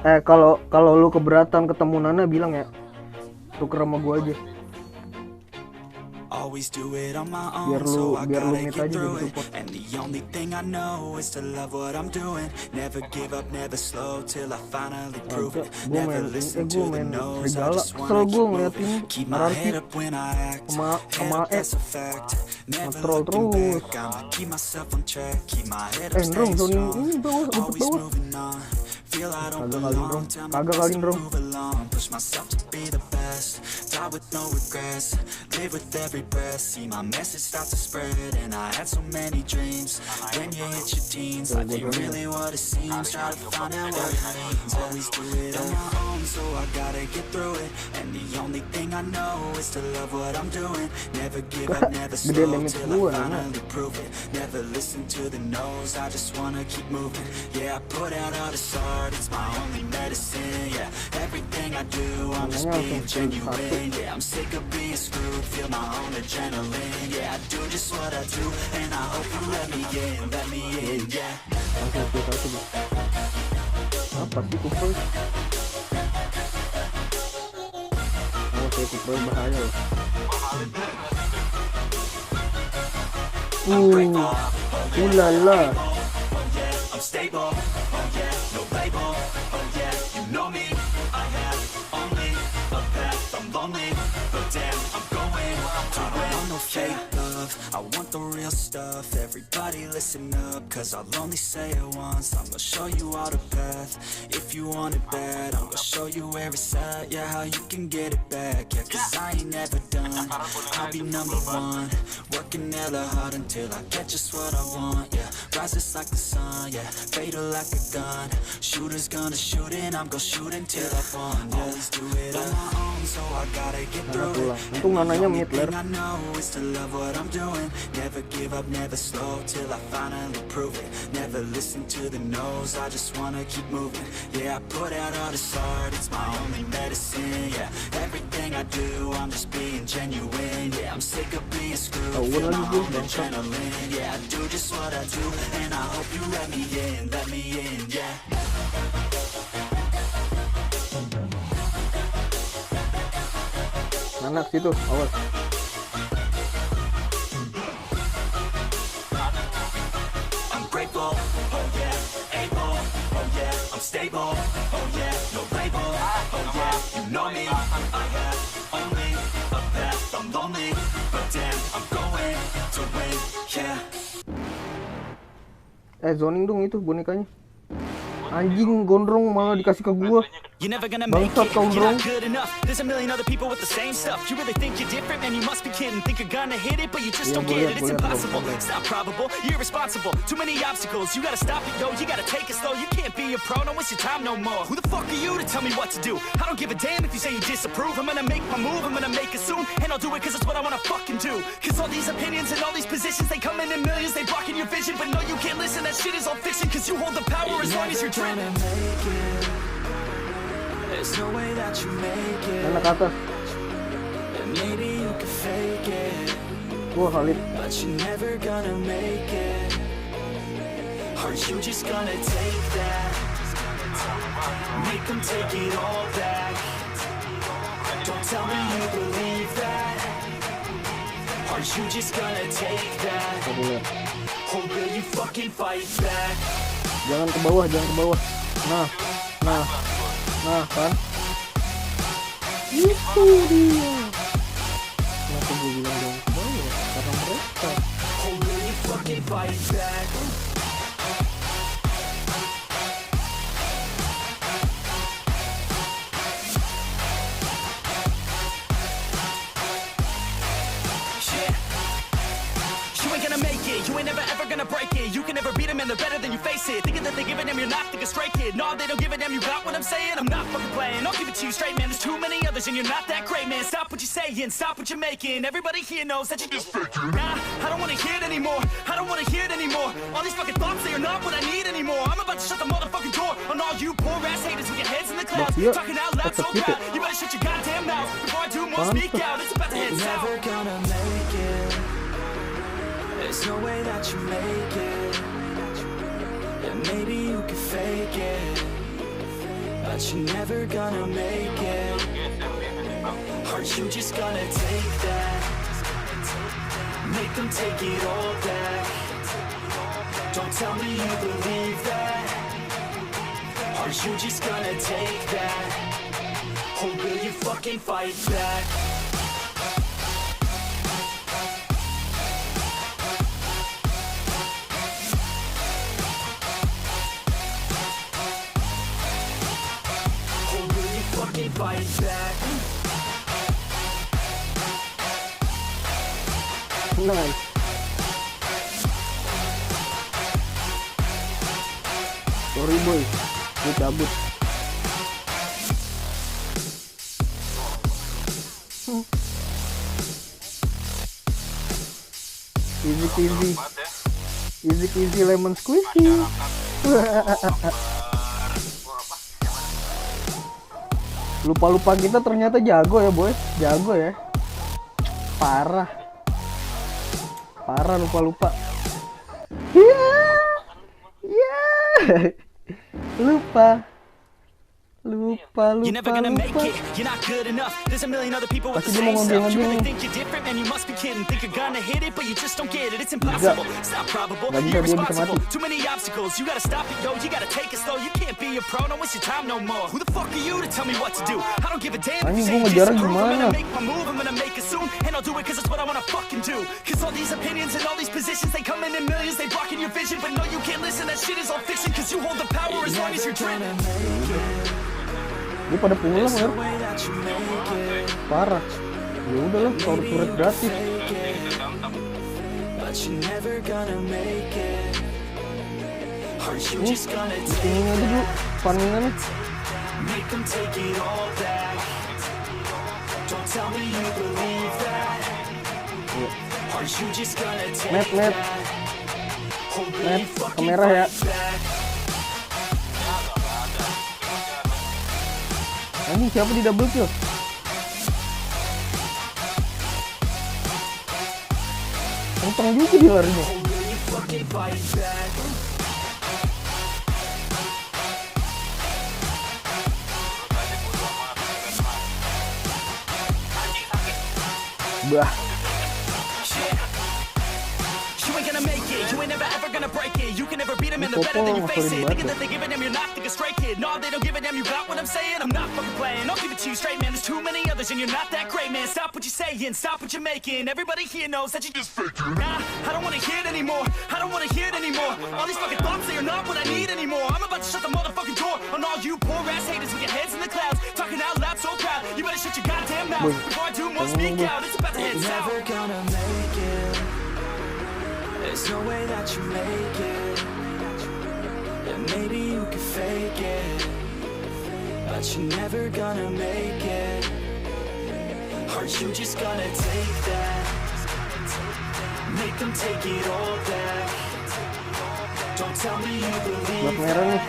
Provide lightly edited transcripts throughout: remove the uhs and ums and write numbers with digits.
Kalau lu keberatan ketemu Nana bilang ya, tuker sama gua aja. Always do it on my Biar own, so I lu gotta meet get aja through jadi it. support. And the only thing I know is to love what I'm doing. Never give up, never slow, till I finally prove it. Never listen to the no's, I just wanna keep moving. Keep my head up when I act, head up, that's a fact. Never looking back, I'ma keep myself on track. Keep my head up, staying strong, always moving on. Feel I don't belong, tell me best to move along. Push myself to be the best, die with no regrets. Live with every breath, see my message start to spread. And I had so many dreams. When you hit your teens, life ain't really what it seems. Try to find out what it means. Always do it on my own, so I gotta get through it. And the only thing I know is to love what I'm doing. Never give up, never slow, till I finally prove it. Never listen to the no's, I just wanna keep moving. Yeah, I put out all this art, it's my only medicine. Yeah, everything I do, I'm just being genuine. Yeah, I'm sick of being screwed, feel my own adrenaline. Yeah, I do just what I do, and I hope you let me in, yeah. Apa sih kumpul? Oh, saya kumpul bahaya loh. Ulala. I'm stable, oh yeah, no label, oh yeah, you know me. I have only a path, I'm lonely, but damn, I'm going to win. I'm no fake love, I want the real stuff. Everybody listen up, cause I'll only say it once. I'm gonna show you all the path, if you want it bad. I'm gonna show you where it's at, yeah, how you can get it back. Yeah, cause I ain't never done, I'll be number one. Working hella hard until I get just what I want, yeah. Rises like the sun, yeah, fatal like a gun. Shooter's gonna shoot and I'm gonna shoot until I won, yeah. Always do it on my own, so I gotta get through it. Untung Nananya mid ler. I know is to love what I'm doing. Never give up, never slow, till I finally prove it. Never listen to the no's, I just wanna keep moving. Yeah, I put out all this art, it's my only medicine. Yeah, everything I do, I'm just being genuine. Yeah, I'm sick of being screwed, feel my own adrenaline. Yeah, I do just what I do, and I hope you let me in, yeah. Anak situ, awas. I'm grateful, oh yeah, able, oh yeah, I'm stable, oh yeah, no label, oh yeah, you know me. I have only a path, I'm lonely, but damn, I'm going to win, yeah. Zoning dong itu bonekanya. Anjing gondrong malah dikasih ke gua. You're never gonna make it, you're not good enough. There's a million other people with the same stuff. You really think you're different, man, you must be kidding. Think you're gonna hit it, but you just don't get it. It's impossible, it's not probable, you're irresponsible. Too many obstacles, you gotta stop it, yo. You gotta take it slow, you can't be a pro, don't waste your time no more. Who the fuck are you to tell me what to do? I don't give a damn if you say you disapprove. I'm gonna make my move, I'm gonna make it soon. And I'll do it cause it's what I wanna fucking do. Cause all these opinions and all these positions, they come in millions, they blocking your vision. But no, you can't listen, that shit is all fiction. Cause you hold the power as long as you're dreaming. There's no way that you make it. Anak atas. And maybe you can fake it. Wah, Khalid. But you're never gonna make it. Are you just gonna take that? Make them take it all back. Don't tell me you believe that. Are you just gonna take that? Or will you fucking fight back? Jangan ke bawah, jangan ke bawah. Nah kan. Itu dia. Kenapa gue bilang jangan ke bawah? Karena mereka. Or will you fucking fight back? You ain't never ever gonna break it. You can never beat them and they're better than you face it. Thinking that they give a damn, you're not thinking straight, kid. No, they don't give a damn, you got what I'm saying? I'm not fucking playing, I'll give it to you straight, man. There's too many others and you're not that great, man. Stop what you're saying, stop what you're making. Everybody here knows that you're just faking. Nah, I don't wanna hear it anymore, I don't wanna hear it anymore. All these fucking thoughts, they are not what I need anymore. I'm about to shut the motherfucking door on all you poor ass haters with your heads in the clouds. Talking out loud so proud, you better shut your goddamn mouth before I do more, speak out. It's about to head south. You're never gonna make it. There's no way that you make it. And maybe you can fake it, but but you're never gonna make it. Aren't you just gonna take that? Make them take it all back. Don't tell me you believe that. Aren't you just gonna take that? Or will you fucking fight back? Or will you fucking fight back? Nice. Sorry boy, gue cabut. Easy lemon squishy. Lupa kita ternyata jago ya boy, jago ya. Parah lupa. Lupa. You're never gonna make it, you're not good enough. There's a million other people with the same stuff. You really think you're different, man, you must be kidding. Think you're gonna hit it, but you just don't get it. It's impossible, it's not probable, you're irresponsible. Too many obstacles, you gotta stop it, yo. You gotta take it slow, you can't be a pro. Don't waste your time no more. Who the fuck are you to tell me what to do? I don't give a damn if you say you disapprove. I'm gonna make my move, I'm gonna make it soon. And I'll do it cause it's what I wanna fucking do. Cause all these opinions and all these positions, they come in millions, they blocking your vision. But no, you can't listen, that shit is all fiction. Cause you hold the power as long as you're dreaming. Dia pada pulang ya. Parah. Ya udahlah, surat gratis. Ini aja dulu farmingannya. Net kamera ya. Ini siapa di double kill? Kenceng juga dia larinya. Bah. You ain't never ever gonna break it. You can never beat them and they're better than you face it. Thinking that they give a damn, you're not thinking straight, kid. No, they don't give a damn, you got what I'm saying? I'm not fucking playing, I'll give it to you straight, man. There's too many others and you're not that great, man. Stop what you're saying, stop what you're making. Everybody here knows that you just faking. Nah, I don't wanna hear it anymore, I don't wanna hear it anymore. All these fucking thoughts, they are not what I need anymore. I'm about to shut the motherfucking door on all you poor ass haters with your heads in the clouds. Talking out loud so proud, you better shut your goddamn mouth before I do more speak out. It's about to head south. Never gonna make it. There's no way that you make it. And maybe you can fake it, but you're never gonna make it. Aren't you just gonna take that? Make them take it all back. Don't tell me you believe that.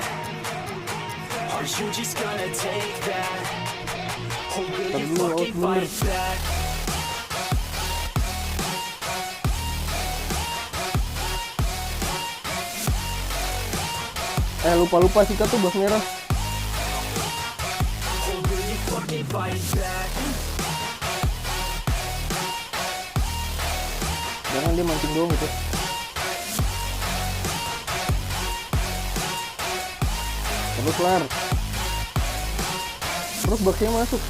Aren't you just gonna take that? Or will you fucking fight back? Lupa sikat tuh bos merah. Jangan dia mancing doang gitu. Terus lar. Terus boxnya masuk.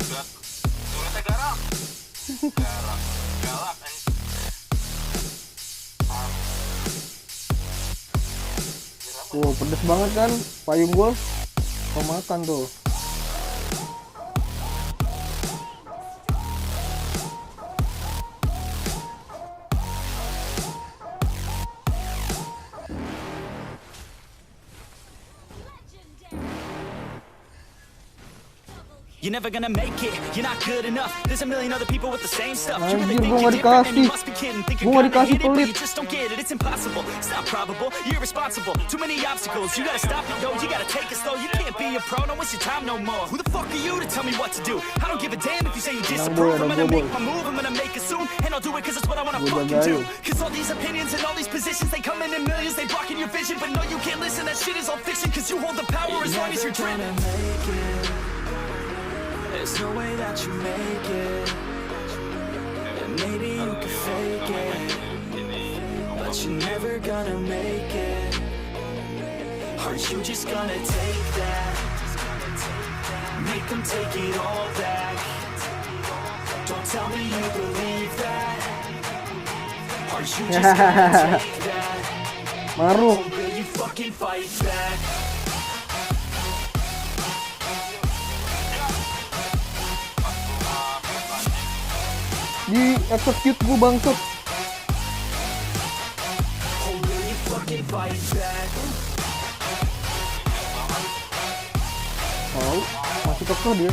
Wow, pedes banget kan payung gua. Kau makan tuh. You're never gonna make it, you're not good enough. There's a million other people with the same stuff. You Anjir, really think gua you're nggak different, man, dikasih. you must be kidding. Think you're gonna hit it, but you just don't get it. It's impossible, it's not probable, you're irresponsible. Too many obstacles, you gotta stop it, yo. You gotta take it slow, you can't be a pro. Don't waste your time no more. Who the fuck are you to tell me what to do? I don't give a damn if you say you disapprove. I'm gonna make my move, I'm gonna make it soon. And I'll do it cause it's what I wanna fucking do. Cause all these opinions and all these positions, they come in millions, they blocking your vision. But no, you can't listen, that shit is all fiction. Cause you hold the power as long as you're dreaming. There's no way that you make it. And maybe you can fake it, but you're never gonna make it. Aren't you just gonna take that? Make them take it all back. Don't tell me you believe that. Aren't you just gonna take that? Maruk. Or will you fucking fight back? Di execute gue bangsat. Or will you fucking fight back? Oh, masih kekeh dia.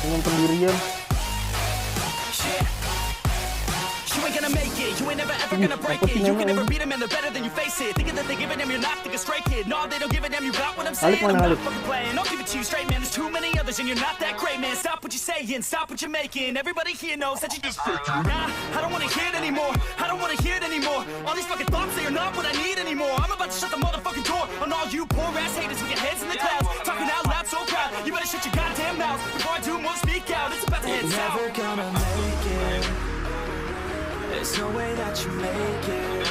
Dengan pendirian. You ain't gonna make it, you ain't never ever gonna break it. You can never beat them and they're better than you face it. Thinking that they giving them, you're not, think a straight kid. No, they don't give a damn, you got what I'm saying. I'm not fucking playing, I'll give it to you straight, man. There's too many others and you're not that great, man. Stop what you're saying, stop what you're making. Everybody here knows that you just fake it. Nah, I don't wanna hear it anymore, I don't wanna hear it anymore. All these fucking thoughts, they are not what I need anymore. I'm about to shut the motherfucking door on all you poor ass haters with your heads in the clouds. Talking out loud so proud, you better shut your goddamn mouth before I do more speak out. It's about to head south. Never gonna make it. There's no way that you make it.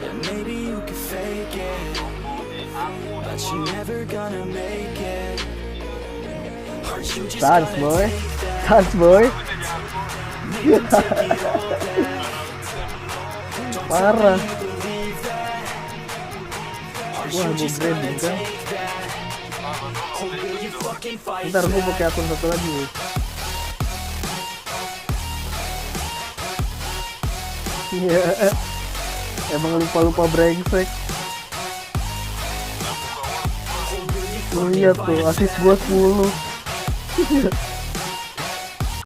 Yeah, maybe you can fake it, but you're never gonna make it. Aren't you just Dance gonna boy, take that? dance boy. Make them take it all back. Don't tell me Parah. you believe that. Aren't Wah, you gue just gonna branding kan. take that? Or will you fucking fight Ntar gue back? pakai akun satu lagi. Iya. Emang lupa-lupa brengsek. Lu lihat tuh, asis gua 10.